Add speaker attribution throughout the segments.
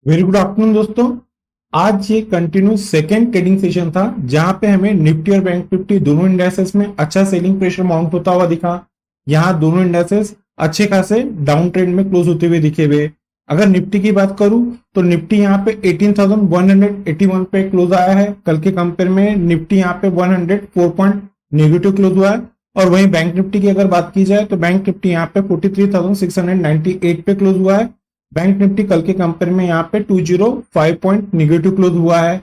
Speaker 1: Very good afternoon दोस्तों। आज ये कंटिन्यू सेकेंड ट्रेडिंग सेशन था जहां पे हमें निफ्टी और बैंक निफ्टी दोनों इंडेक्सेस में अच्छा सेलिंग प्रेशर माउंट होता हुआ दिखा। यहाँ दोनों इंडेक्सेस अच्छे खासे डाउन ट्रेंड में क्लोज होते हुए दिखे हुए। अगर निफ्टी की बात करूं तो निफ्टी यहाँ पे 18,181 पे क्लोज आया है। कल के कंपेयर में निफ्टी यहाँ पे 104 पॉइंट नेगेटिव क्लोज हुआ है। और वहीं बैंक निफ्टी की अगर बात की जाए तो बैंक निफ्टी यहाँ पे 43,698 पे क्लोज हुआ है। बैंक निफ्टी कल के कंपेयर में यहाँ पे 205 पॉइंट निगेटिव क्लोज हुआ है।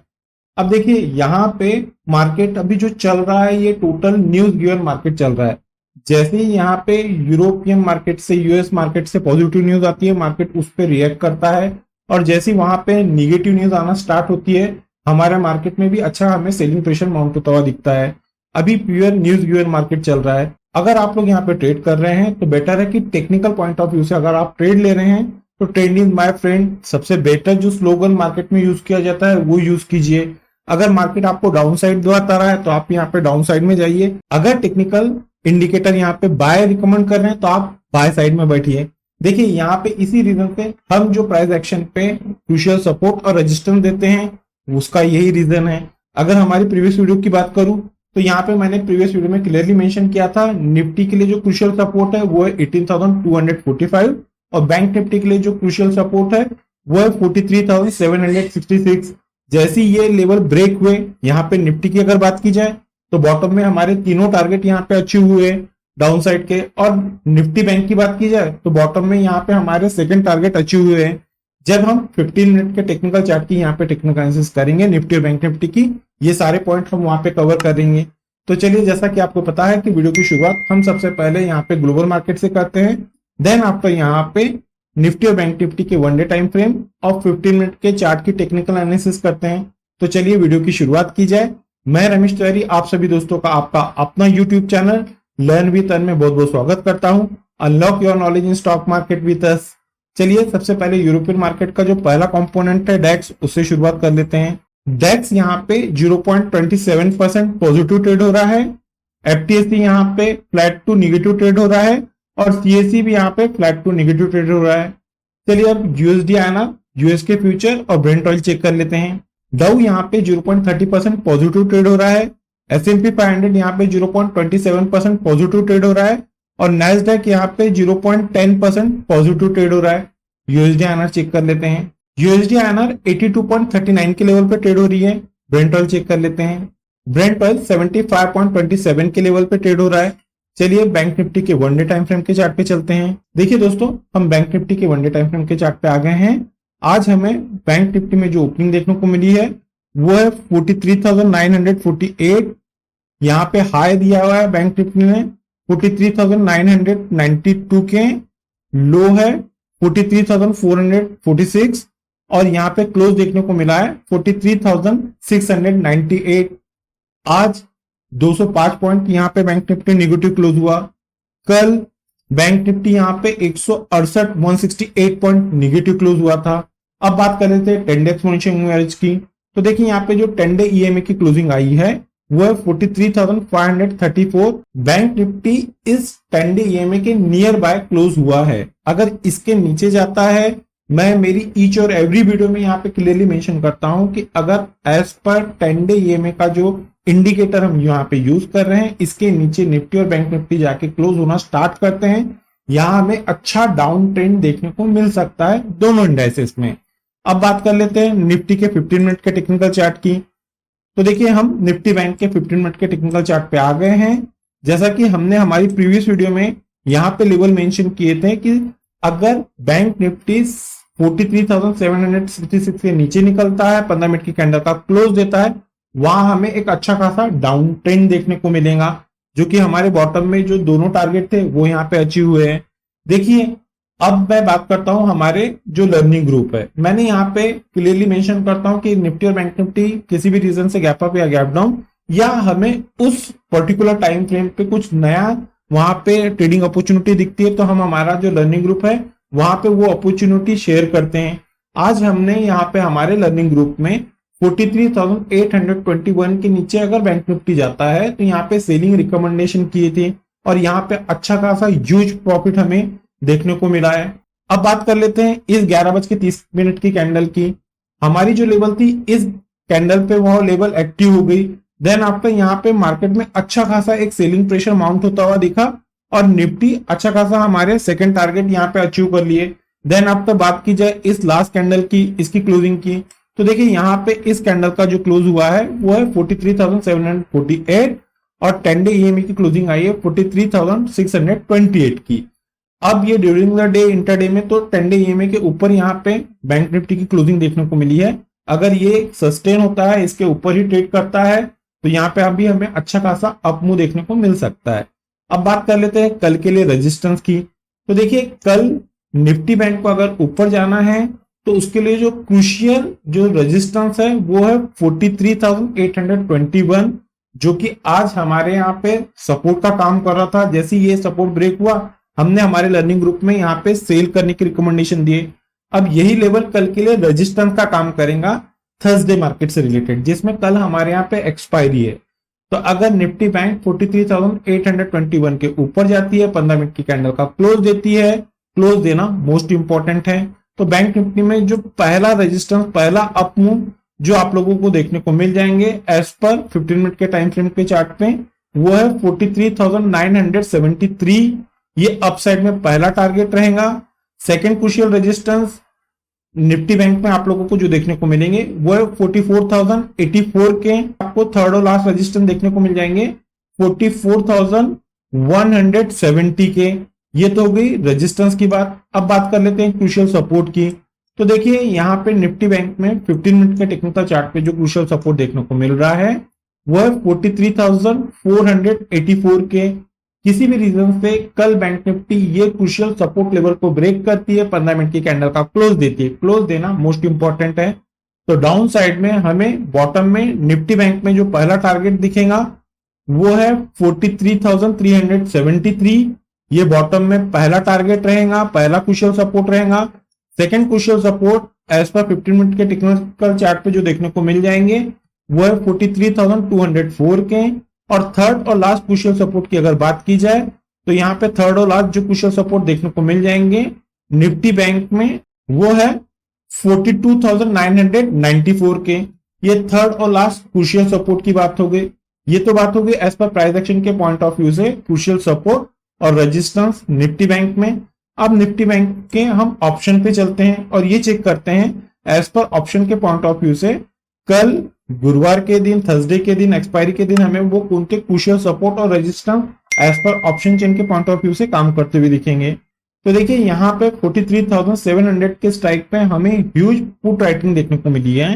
Speaker 1: अब देखिए यहाँ पे मार्केट अभी जो चल रहा है ये टोटल न्यूज गिवन मार्केट चल रहा है। जैसे ही यहाँ पे यूरोपियन मार्केट से यूएस मार्केट से पॉजिटिव न्यूज आती है मार्केट उस पर रिएक्ट करता है, और जैसे ही वहां पे निगेटिव न्यूज आना स्टार्ट होती है हमारे मार्केट में भी अच्छा हमें सेलिंग प्रेशर माउंट होता हुआ दिखता है। अभी प्योर न्यूज गिवन मार्केट चल रहा है। अगर आप लोग यहाँ पे ट्रेड कर रहे हैं तो बेटर है कि टेक्निकल पॉइंट ऑफ व्यू से अगर आप ट्रेड ले रहे हैं तो ट्रेड इज माय फ्रेंड सबसे बेटर जो स्लोगन मार्केट में यूज किया जाता है वो यूज कीजिए। अगर मार्केट आपको डाउन साइड दिखाता रहा है तो आप यहाँ पे डाउन साइड में जाइए। अगर टेक्निकल इंडिकेटर यहाँ पे बाय रिकमेंड कर रहे हैं तो आप बाय साइड में बैठिए। देखिए यहाँ पे इसी रीजन से हम जो प्राइस एक्शन पे क्रूशियल सपोर्ट और रेजिस्टेंस देते हैं उसका यही रीजन है। अगर हमारी प्रीवियस वीडियो की बात करूं तो यहाँ पे मैंने प्रीवियस वीडियो में क्लियरली मेंशन किया था निफ्टी के लिए जो क्रूशियल सपोर्ट है वो है 18,245 और बैंक निफ्टी के लिए जो क्रूशियल सपोर्ट है वो है 43,766। जैसे ये लेवल ब्रेक हुए यहाँ पे निफ्टी की अगर बात की जाए तो बॉटम में हमारे तीनों टारगेट यहाँ पे अचीव हुए डाउन साइड के, और निफ्टी बैंक की बात की जाए तो बॉटम में यहाँ पे हमारे सेकंड टारगेट अचीव हुए हैं। जब हम 15 मिनट के टेक्निकल चार्ट की यहाँ पे टेक्निकल एनालिसिस करेंगे निफ्टी और बैंक निफ्टी की, ये सारे पॉइंट हम वहां पे कवर करेंगे। तो चलिए, जैसा कि आपको पता है कि वीडियो की शुरुआत हम सबसे पहले यहाँ पे ग्लोबल मार्केट से करते हैं, देन आफ्टर यहाँ पे निफ्टी और बैंक निफ्टी के वन डे टाइम फ्रेम और 15 मिनट के चार्ट की टेक्निकल एनालिसिस करते हैं। तो चलिए वीडियो की शुरुआत की जाए। मैं रमेश तिवारी आप सभी दोस्तों का आपका अपना YouTube channel learn with earn में बहुत बहुत स्वागत करता हूं। Unlock your knowledge in stock market with us. चलिए सबसे पहले यूरोपियन मार्केट का जो पहला कंपोनेंट है डेक्स, उससे शुरुआत कर लेते हैं। डेक्स यहाँ पे 0.27% पॉजिटिव ट्रेड हो रहा है। एफटीएससी यहाँ पे फ्लैट टू निगेटिव ट्रेड हो रहा है और सीएससी भी यहाँ पे फ्लैट टू निगेटिव ट्रेड हो रहा है। चलिए अब यूएसडी आना, यूएस के फ्यूचर और ब्रेंट ऑयल चेक कर लेते हैं। डाउ यहाँ पे 0.30% पॉजिटिव ट्रेड हो रहा है। S&P 500 यहाँ पे 0.27% पॉजिटिव ट्रेड हो रहा है और नैस्डैक यहाँ पे 0.10% पॉजिटिव ट्रेड हो रहा है। यूएसडी आईएनआर चेक कर लेते हैं। यूएसडी आईएनआर 82.39 के लेवल पे ट्रेड हो रही है। ब्रेंट ऑयल चेक कर लेते हैं। ब्रेंट ऑयल 75.27 के लेवल पे ट्रेड हो रहा है। चलिए बैंक निफ्टी के वन डे टाइम फ्रेम के चार्ट पे चलते हैं। देखिए दोस्तों, हम बैंक निफ्टी के वन डे टाइम फ्रेम के चार्ट पे आ गए हैं। आज हमें बैंक निफ्टी में जो ओपनिंग देखने को मिली है वो है 43,948। यहाँ पे हाई दिया हुआ है बैंक निफ्टी ने 43,992 के, लो है 43,446 और यहाँ पे क्लोज देखने को मिला है 43,698। आज 205 पॉइंट यहाँ पे बैंक निफ्टी नेगेटिव क्लोज हुआ। कल बैंक निफ्टी यहाँ पे 168 पॉइंट नेगेटिव क्लोज हुआ था। अब बात कर लेते हैं 10 डे एक्सपोनेंशियल मूविंग एवरेज की। तो देखिए यहाँ पे जो 10 डे ईएमए की क्लोजिंग आई है वो है 43,534। बैंक निफ्टी इस 10 डे ईएमए के नियर बाय क्लोज हुआ है। अगर इसके नीचे जाता है, मैं मेरी ईच और एवरी वीडियो में यहाँ पे क्लियरली मेंशन करता हूं कि अगर एज पर 10 डे ईएमए का जो इंडिकेटर हम यहाँ पे यूज कर रहे हैं इसके नीचे निफ्टी और बैंक निफ्टी जाके क्लोज होना स्टार्ट करते हैं, यहाँ हमें अच्छा डाउन ट्रेंड देखने को मिल सकता है दोनों इंडाइसेस में। अब बात कर लेते हैं निफ्टी के 15 मिनट के टेक्निकल चार्ट की। तो देखिए हम निफ्टी बैंक के 15 मिनट के टेक्निकल चार्ट पे आ गए हैं। जैसा कि हमने हमारी प्रीवियस वीडियो में यहाँ पे लेवल मेंशन किए थे कि अगर बैंक निफ्टी 43,766 के नीचे निकलता है, 15 मिनट की कैंडल का क्लोज देता है, वहां हमें एक अच्छा खासा डाउन ट्रेंड देखने को मिलेगा, जो कि हमारे बॉटम में जो दोनों टारगेट थे वो यहाँ पे अचीव हुए हैं। देखिए अब मैं बात करता हूं हमारे जो लर्निंग ग्रुप है। मैंने यहाँ पे क्लियरली मेंशन करता हूं कि निफ्टी और बैंक निफ्टी किसी भी रीजन से गैप अप या गैप डाउन या हमें उस पर्टिकुलर टाइम फ्रेम पे कुछ नया वहां पे ट्रेडिंग अपॉर्चुनिटी दिखती है तो हम हमारा जो लर्निंग ग्रुप है वहां पे वो अपॉर्चुनिटी शेयर करते हैं। आज हमने यहाँ पे हमारे लर्निंग ग्रुप में 43,821 के नीचे अगर बैंक निफ्टी जाता है तो यहाँ पे सेलिंग रिकमेंडेशन किए थे और यहाँ पे अच्छा खासा ह्यूज प्रॉफिट हमें देखने को मिला है। अब बात कर लेते हैं इस 11:30 की कैंडल की। हमारी जो लेवल थी इस कैंडल पे वो लेवल एक्टिव हो गई। देन आपका यहाँ पे मार्केट में अच्छा खासा एक सेलिंग प्रेशर माउंट होता हुआ दिखा और निफ्टी अच्छा खासा हमारे सेकंड टारगेट यहाँ पे अचीव कर लिए। देन आपका बात की जाए इस लास्ट कैंडल की, इसकी क्लोजिंग की, तो देखिए यहाँ पे इस कैंडल का जो क्लोज हुआ है वो है 43,748 और 10 डे ईएमए की क्लोजिंग आई है 43,628 की। अब ये ड्यूरिंग द डे इंटरडे में तो 10 डे ईएमए के ऊपर यहाँ पे बैंक निफ्टी की क्लोजिंग देखने को मिली है। अगर ये सस्टेन होता है, इसके ऊपर ही ट्रेड करता है, तो यहाँ पे अभी हमें अच्छा खासा अपमूव देखने को मिल सकता है। अब बात कर लेते हैं कल के लिए रेजिस्टेंस की। तो देखिए कल निफ्टी बैंक को अगर ऊपर जाना है तो उसके लिए जो क्रूशियल जो रेजिस्टेंस है वो है 43,821, जो कि आज हमारे यहाँ पे सपोर्ट का काम कर रहा था। जैसे ये सपोर्ट ब्रेक हुआ, हमने हमारे लर्निंग ग्रुप में यहाँ पे सेल करने की रिकमेंडेशन दिए। अब यही लेवल कल के लिए रेजिस्टेंस का काम करेगा थर्सडे मार्केट से रिलेटेड, जिसमें कल हमारे यहाँ पे एक्सपायरी है। तो अगर निफ्टी बैंक 43,821 के ऊपर जाती है, 15 मिनट की कैंडल का क्लोज देती है, क्लोज देना मोस्ट इंपॉर्टेंट है, तो बैंक निफ्टी में जो पहला रेजिस्टेंस, पहला अपमूव जो आप लोगों को देखने को मिल जाएंगे एज पर 15 मिनट के टाइम फ्रेम के चार्ट पे, वो है 43,973। ये अपसाइड में पहला टारगेट रहेगा। Second crucial resistance Nifty bank में आप लोगों को जो देखने को मिलेंगे वो है 44,084 के। आपको थर्ड और लास्ट रेजिस्टेंस देखने को मिल जाएंगे 44,170 के। ये तो हो गई रेजिस्टेंस की बात। अब बात कर लेते हैं क्रूशियल सपोर्ट की। तो देखिए यहाँ पे निफ्टी बैंक में 15 मिनट के टेक्निकल चार्ट पे जो क्रूशियल सपोर्ट देखने को मिल रहा है वो है 43,484 के। किसी भी रीजन से कल बैंक निफ्टी ये क्रूशियल सपोर्ट लेवल को ब्रेक करती है, 15 मिनट की कैंडल का क्लोज देती है, क्लोज देना मोस्ट इंपॉर्टेंट है। तो डाउन साइड में हमें बॉटम में निफ्टी बैंक में जो पहला टारगेट दिखेगा वो है 43,373। ये बॉटम में पहला टारगेट रहेगा, पहला क्रूशियल सपोर्ट रहेगा। Second crucial support as per 15 minute के टेक्निकल चार्ट पे जो देखने को मिल जाएंगे वो है 43,204 के। और थर्ड और लास्ट क्रूशियल सपोर्ट की अगर बात की जाए तो यहाँ पे थर्ड और लास्ट जो क्रूशियल सपोर्ट देखने को मिल जाएंगे निफ्टी बैंक में वो है 42,994 के। ये थर्ड और लास्ट क्रूशियल सपोर्ट की बात हो गई। ये तो बात हो गई एज पर प्राइस एक्शन के पॉइंट ऑफ व्यू से क्रूशियल सपोर्ट और रेजिस्टेंस निफ्टी बैंक में। अब निफ्टी बैंक के हम ऑप्शन पे चलते हैं और ये चेक करते हैं एज पर ऑप्शन के पॉइंट ऑफ व्यू से कल गुरुवार के दिन, थर्सडे के दिन, एक्सपायरी के दिन हमें वो उनके क्रूशियल सपोर्ट और resistance as per option chain के पॉइंट ऑफ व्यू से काम करते हुए दिखेंगे। तो देखिए यहाँ पे 43,700 के स्ट्राइक पे हमें ह्यूज पुट राइटिंग देखने को मिली है।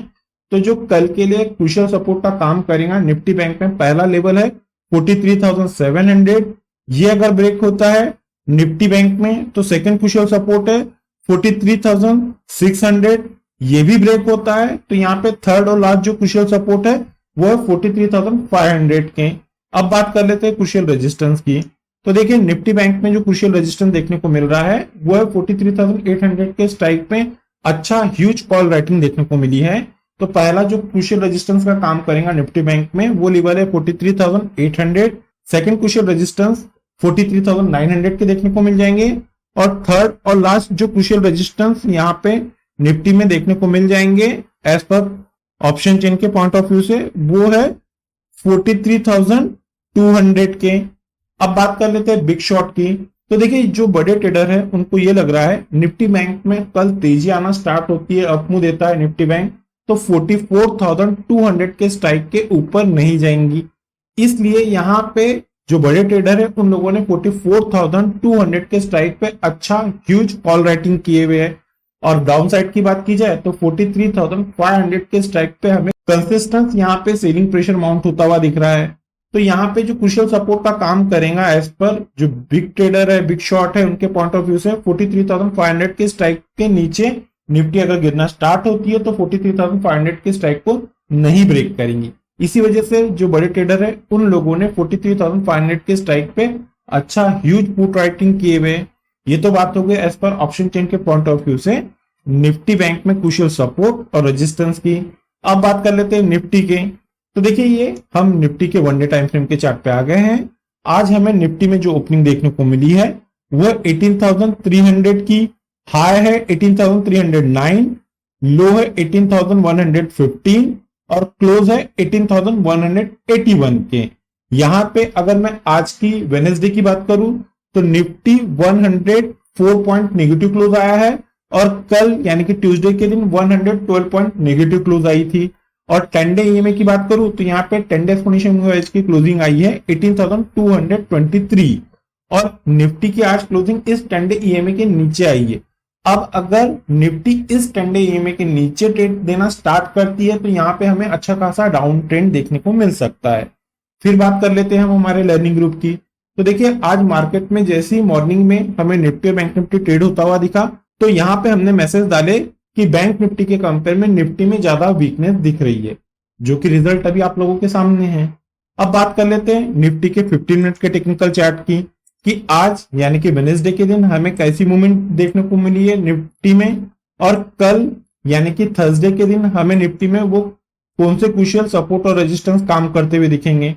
Speaker 1: तो जो कल के लिए क्रूशियल सपोर्ट का काम करेगा निफ्टी बैंक में पहला लेवल है 43,700। ये अगर ब्रेक होता है निफ्टी बैंक में तो सेकंड क्रूशियल सपोर्ट है 43,600। ये भी ब्रेक होता है तो यहाँ पे थर्ड और लास्ट जो क्रूशियल सपोर्ट है वो है 43,500 के। अब बात कर लेते हैं क्रूशियल रेजिस्टेंस की। तो देखिए निफ्टी बैंक में जो क्रूशियल रेजिस्टेंस देखने को मिल रहा है वो है 43,800 के स्ट्राइक पे अच्छा ह्यूज कॉल राइटिंग देखने को मिली है। तो पहला जो क्रूशियल रेजिस्टेंस का काम करेगा निफ्टी बैंक में वो लेवल है 43,800। सेकंड क्रूशियल रेजिस्टेंस 43,900 के देखने को मिल जाएंगे और थर्ड और लास्ट जो क्रूशियल रेजिस्टेंस यहाँ पे निफ्टी में देखने को मिल जाएंगे एज पर ऑप्शन चेन के पॉइंट ऑफ व्यू से वो है 43,200 के। अब बात कर लेते हैं बिग शॉट की। तो देखिए जो बड़े ट्रेडर है उनको ये लग रहा है निफ्टी बैंक में कल तेजी आना स्टार्ट होती है, अपमूव देता है निफ्टी बैंक, तो 44,200 के स्ट्राइक के ऊपर नहीं जाएंगी। इसलिए यहाँ पे जो बड़े ट्रेडर है उन लोगों ने 44,200 के स्ट्राइक पे अच्छा ह्यूज कॉल राइटिंग किए हुए है। और डाउन साइड की बात की जाए तो 43,500 के स्ट्राइक पे हमें कंसिस्टेंस यहाँ पे सेलिंग प्रेशर माउंट होता हुआ दिख रहा है। तो यहाँ पे जो क्रूशियल सपोर्ट का काम करेगा एज पर जो बिग ट्रेडर है, बिग शॉट है, उनके पॉइंट ऑफ व्यू से 43,500 के स्ट्राइक के नीचे निफ्टी अगर गिरना स्टार्ट होती है तो 43,500 के स्ट्राइक को नहीं ब्रेक करेंगी। इसी वजह से जो बड़े ट्रेडर है उन लोगों ने 43,500 के स्ट्राइक पे अच्छा ह्यूज पुट राइटिंग किए हुए। ये तो बात हो गई एज पर ऑप्शन चेन के पॉइंट ऑफ व्यू से निफ्टी बैंक में क्रूशियल सपोर्ट और रेजिस्टेंस की। अब बात कर लेते हैं निफ्टी के। तो देखिए ये हम निफ्टी के वन डे टाइम फ्रेम के चार्ट पे आ गए हैं। आज हमें निफ्टी में जो ओपनिंग देखने को मिली है वो 18,300 की। हाई है 18,309, लो है 18,115 और क्लोज है 18,181 के। यहां पे अगर मैं आज की वेनेसडे की बात करूं तो निफ्टी 104 पॉइंट नेगेटिव क्लोज आया है और कल यानी कि ट्यूसडे के दिन 112 पॉइंट नेगेटिव क्लोज आई थी। और 10 डे ईएमए की बात करूं तो यहाँ पे 10 डे एक्सपोनेंशियल मूविंग एवरेज की क्लोजिंग आई है 18,223 और निफ्टी की आज क्लोजिंग इस 10 डे ईएमए के नीचे आई है। अब अगर निफ्टी इस 10 डे ईएमए के नीचे ट्रेड देना स्टार्ट करती है तो यहाँ पे हमें अच्छा खासा डाउन ट्रेंड देखने को मिल सकता है। फिर बात कर लेते हैं हम हमारे लर्निंग ग्रुप की। तो देखिए आज मार्केट में जैसे ही मॉर्निंग में हमें निफ्टी और बैंक निफ्टी ट्रेड होता हुआ दिखा तो यहाँ पे हमने मैसेज डाले कि बैंक निफ्टी के कंपेयर में निफ्टी में ज्यादा वीकनेस दिख रही है, जो कि रिजल्ट अभी आप लोगों के सामने है। अब बात कर लेते हैं निफ्टी के 15 मिनट के टेक्निकल चार्ट की कि आज यानी कि वेडनेसडे के दिन हमें कैसी मूवमेंट देखने को मिली है निफ्टी में और कल यानी कि थर्सडे के दिन हमें निफ्टी में वो कौन से क्रूशियल सपोर्ट और रेजिस्टेंस काम करते हुए दिखेंगे।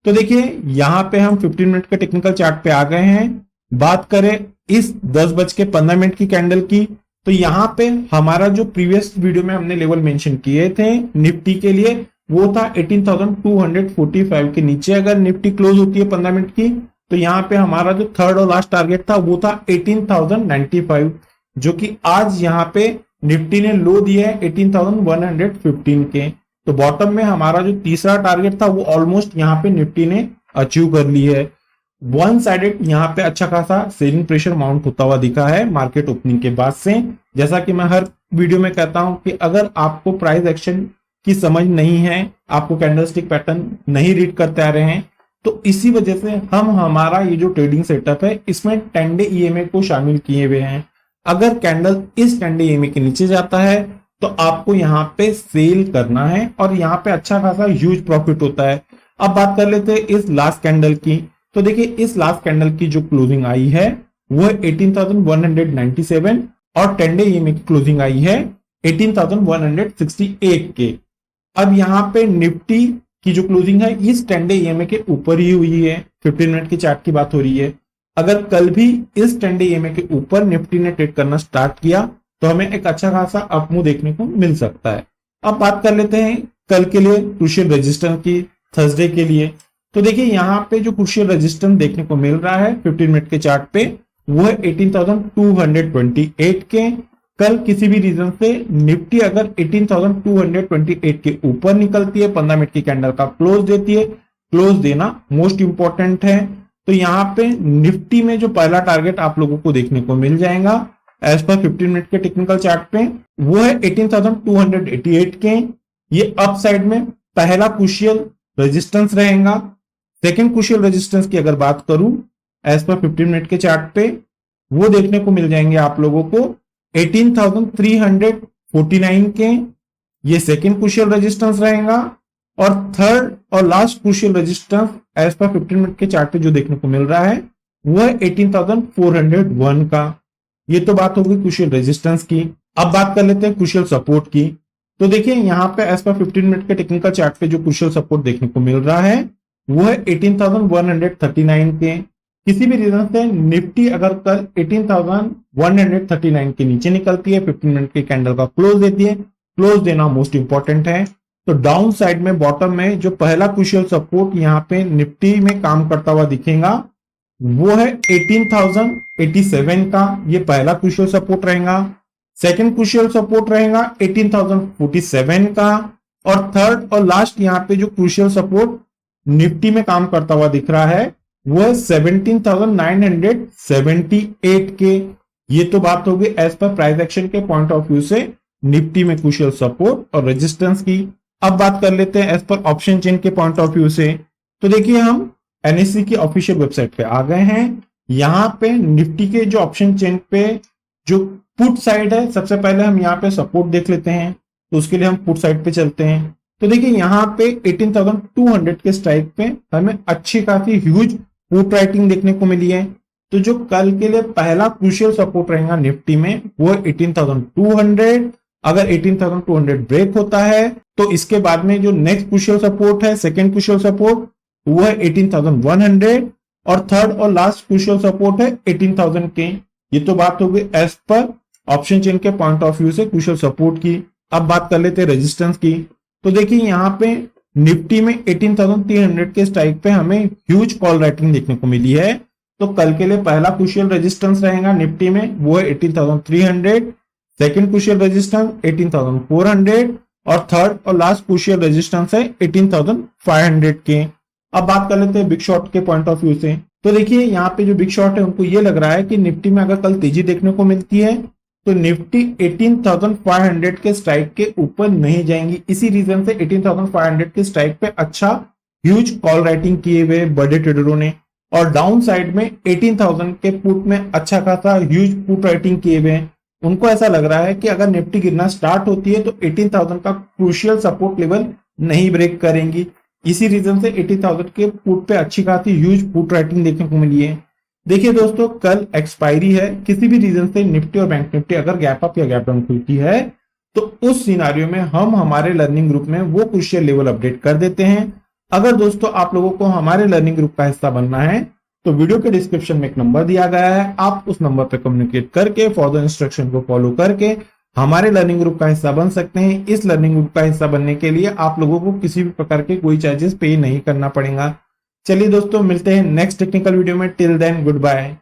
Speaker 1: तो देखिए यहाँ पे हम 15 मिनट के टेक्निकल चार्ट पे आ गए हैं। बात करें इस 10:15 की कैंडल की तो यहाँ पे हमारा जो प्रीवियस वीडियो में हमने लेवल मेंशन किए थे निफ्टी के लिए वो था 18,245 के नीचे अगर निफ्टी क्लोज होती है 15 मिनट की तो यहाँ पे हमारा जो थर्ड और लास्ट टारगेट था वो था 18,095, जो कि आज यहाँ पे निफ्टी ने लो दिया है 18,115 के। तो बॉटम में हमारा जो तीसरा टारगेट था वो ऑलमोस्ट यहाँ पे निफ्टी ने अचीव कर ली है। वन साइडेड यहाँ पे अच्छा खासा सेलिंग प्रेशर माउंट होता हुआ दिखा है मार्केट ओपनिंग के बाद से। जैसा कि मैं हर वीडियो में कहता हूं कि अगर आपको प्राइस एक्शन की समझ नहीं है, आपको कैंडलस्टिक पैटर्न नहीं रीड करते आ रहे हैं, तो इसी वजह से हम हमारा ये जो ट्रेडिंग सेटअप है इसमें 10 डे ईएमए को शामिल किए हुए हैं। अगर कैंडल इस 10 डे ईएमए के नीचे जाता है तो आपको यहाँ पे सेल करना है और यहाँ पे अच्छा खासा ह्यूज प्रॉफिट होता है। अब बात कर लेते हैं इस लास्ट कैंडल की। तो देखिए इस लास्ट कैंडल की जो क्लोजिंग आई है वो है 18,197 और 10 डे ईएमए की क्लोजिंग आई है 18,168 के। अब यहाँ पे निफ्टी की जो क्लोजिंग है इस 10 डे ईएमए के ऊपर ही हुई है। 15 मिनट की चार्ट की बात हो रही है। अगर कल भी इस 10 डे ईएमए के ऊपर निफ्टी ने ट्रेड करना स्टार्ट किया तो हमें एक अच्छा खासा अपमूव देखने को मिल सकता है। अब बात कर लेते हैं कल के लिए क्रूशियल रेजिस्टेंस की थर्सडे के लिए। तो देखिए यहाँ पे जो क्रूशियल रेजिस्टेंस देखने को मिल रहा है 15 मिनट के चार्ट पे वो है 18,228 के। कल किसी भी रीजन से निफ्टी अगर 18,228 के ऊपर निकलती है 15 मिनट की कैंडल का क्लोज देती है, क्लोज देना मोस्ट इंपॉर्टेंट है। तो यहाँ पे निफ्टी में जो पहला टारगेट आप लोगों को देखने को मिल जाएगा एज पर 15 मिनट के टेक्निकल चार्ट पे वो है 18,288 के। ये अप साइड में पहला क्रूशियल रेजिस्टेंस रहेगा। सेकेंड क्रूशियल रेजिस्टेंस की अगर बात करूं एज पर 15 मिनट के चार्ट पे वो देखने को मिल जाएंगे आप लोगों को 18,349 के। ये सेकेंड क्रूशियल रेजिस्टेंस रहेगा और थर्ड और last crucial resistance as per 15 minute के चार्ट पे जो देखने को मिल रहा है वो है 18,401 का। ये तो बात होगी क्रूशियल रेजिस्टेंस की। अब बात कर लेते हैं क्रूशियल सपोर्ट की। तो देखिए यहाँ पे एज पर 15 मिनट के टेक्निकल चार्ट पे जो क्रूशियल सपोर्ट देखने को मिल रहा है वो है 18,139 के। किसी भी रीजन से निफ्टी अगर कल 18,139 के नीचे निकलती है 15 मिनट की कैंडल का क्लोज देती है, क्लोज देना मोस्ट इंपॉर्टेंट है। तो डाउन साइड में बॉटम में जो पहला क्रूशियल सपोर्ट यहाँ पे निफ्टी में काम करता हुआ दिखेगा वो है 18,087 का। ये पहला क्रूशियल सपोर्ट रहेगा। सेकंड क्रूशियल सपोर्ट रहेगा 18,047 का और थर्ड और लास्ट यहाँ पे जो क्रूशियल सपोर्ट निफ्टी में काम करता हुआ दिख रहा है वो है 17,978 के। ये तो बात होगी एज पर प्राइस एक्शन के पॉइंट ऑफ व्यू से निफ्टी में क्रूशियल सपोर्ट और रेजिस्टेंस की। अब बात कर लेते हैं एज पर ऑप्शन चेन के पॉइंट ऑफ व्यू से। तो देखिए हम एनएससी की ऑफिशियल वेबसाइट पे आ गए हैं। यहाँ पे निफ्टी के जो ऑप्शन चेन पे जो पुट साइड है सबसे पहले हम यहाँ पे सपोर्ट देख लेते हैं। तो उसके लिए हम पुट साइड पे चलते हैं। तो देखिए यहाँ पे 18,200 के स्ट्राइक पे हमें अच्छी खासी ह्यूज पुट राइटिंग देखने को मिली है। तो जो कल के लिए पहला क्रूशियल सपोर्ट रहेगा निफ्टी में वो है 18,200। अगर 18,200 ब्रेक होता है तो इसके बाद में जो नेक्स्ट क्रूशियल सपोर्ट है सेकेंड क्रूशियल सपोर्ट वो है 18,100 और थर्ड और लास्ट क्रूशियल सपोर्ट है 18,000 के। ये तो बात होगी एज पर ऑप्शन चेन के पॉइंट ऑफ व्यू से क्रूशियल सपोर्ट की। अब बात कर लेते हैं रेजिस्टेंस की। तो देखिए यहाँ पे निफ्टी में 18,300 के स्ट्राइक पे हमें ह्यूज कॉल राइटिंग देखने को मिली है। तो कल के लिए पहला क्रूशियल रेजिस्टेंस रहेगा निफ्टी में, वो है 18,300। सेकंड क्रूशियल रेजिस्टेंस 18,400 और थर्ड और लास्ट क्रूशियल रेजिस्टेंस है 18,500 के। अब बात कर लेते हैं बिग शॉट के पॉइंट ऑफ व्यू से। तो देखिए यहाँ पे जो बिग शॉट है उनको ये लग रहा है कि निफ्टी में अगर कल तेजी देखने को मिलती है तो निफ्टी 18,500 के स्ट्राइक के ऊपर नहीं जाएंगी। इसी रीजन से 18,500 के स्ट्राइक पे अच्छा ह्यूज कॉल राइटिंग किए हुए बड़े ट्रेडरों ने, और डाउन साइड में 18,000 के पुट में अच्छा खासा ह्यूज पुट राइटिंग किए हुए हैं। उनको ऐसा लग रहा है कि अगर निफ्टी गिरना स्टार्ट होती है तो 18,000 का क्रूशियल सपोर्ट लेवल नहीं ब्रेक करेंगी। इसी रीजन से 80,000 के पुट पे अच्छी खासी ह्यूज पुट राइटिंग देखने को मिली है। देखिए दोस्तों, कल एक्सपायरी है, किसी भी रीजन से निफ्टी और बैंक निफ्टी अगर गैप अप या गैप डाउन खुलती है तो उस सिनारियो में हम हमारे लर्निंग ग्रुप में वो क्रूशियल लेवल अपडेट कर देते हैं। अगर दोस्तों आप लोगों को हमारे लर्निंग ग्रुप का हिस्सा बनना है तो वीडियो के डिस्क्रिप्शन में एक नंबर दिया गया है, आप उस नंबर पर कम्युनिकेट करके फॉरदर इंस्ट्रक्शन को फॉलो करके हमारे लर्निंग ग्रुप का हिस्सा बन सकते हैं। इस लर्निंग ग्रुप का हिस्सा बनने के लिए आप लोगों को किसी भी प्रकार के कोई चार्जेस पे नहीं करना पड़ेगा। चलिए दोस्तों, मिलते हैं नेक्स्ट टेक्निकल वीडियो में। Till then good bye.